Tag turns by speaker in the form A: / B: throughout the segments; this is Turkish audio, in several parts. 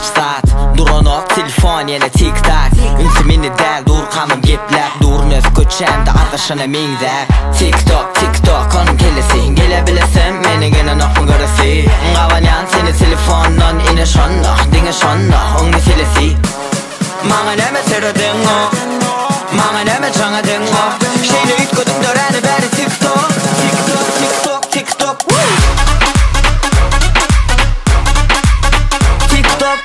A: hiç saat Duranok telefon yine tik tak Ünsimini del dur kanım geplep Durun öz köçemde arkadaşına mingzep TikTok TikTok onun kelesi Gelebilesin meni gene nokmu göresi Ngavanyan seni telefondan ine şonda Dine şonda on meselesi Manga neme seredin o Manga neme çanga den o Şeyle ütkodum döreni beri TikTok TikTok TikTok TikTok TikTok TikTok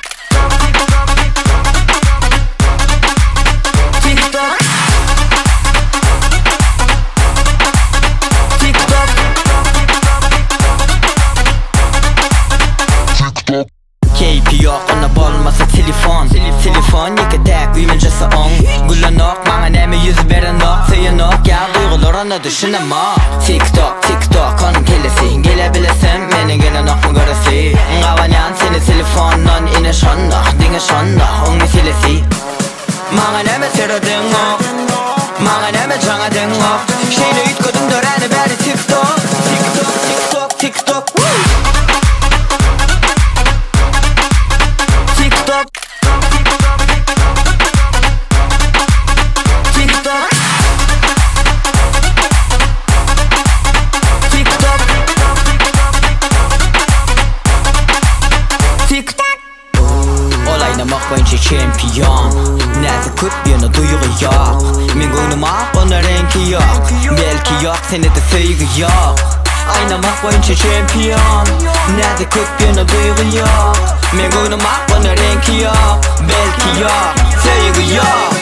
A: TikTok TikTok Keyfi yok ona bolmasa telefon Telefon yeke tek uymancası on Güllanok manga neme yüz berenok Seyenok ya duygular ona düşünemok TikTok TikTok onun kelesi Gelebilesin meni gene nok mu göresi Ngavanyan seni telefondan ine şonda Dine şonda on meselesi Manga neme seredin o Manga neme çanga den o Şeyle ütkodum döreni beri TikTok TikTok TikTok TikTok TikTok TikTok TikTok TikTok Olaynamak boyunca şampiyon Nerede kut yana duygu yok Men oynamak ona renki yok Belki yok seni de sevgi yok Aynamak boyunca şampiyon Nerede kut yana duygu yok Men oynamak ona renki yok Belki yok sevgi yok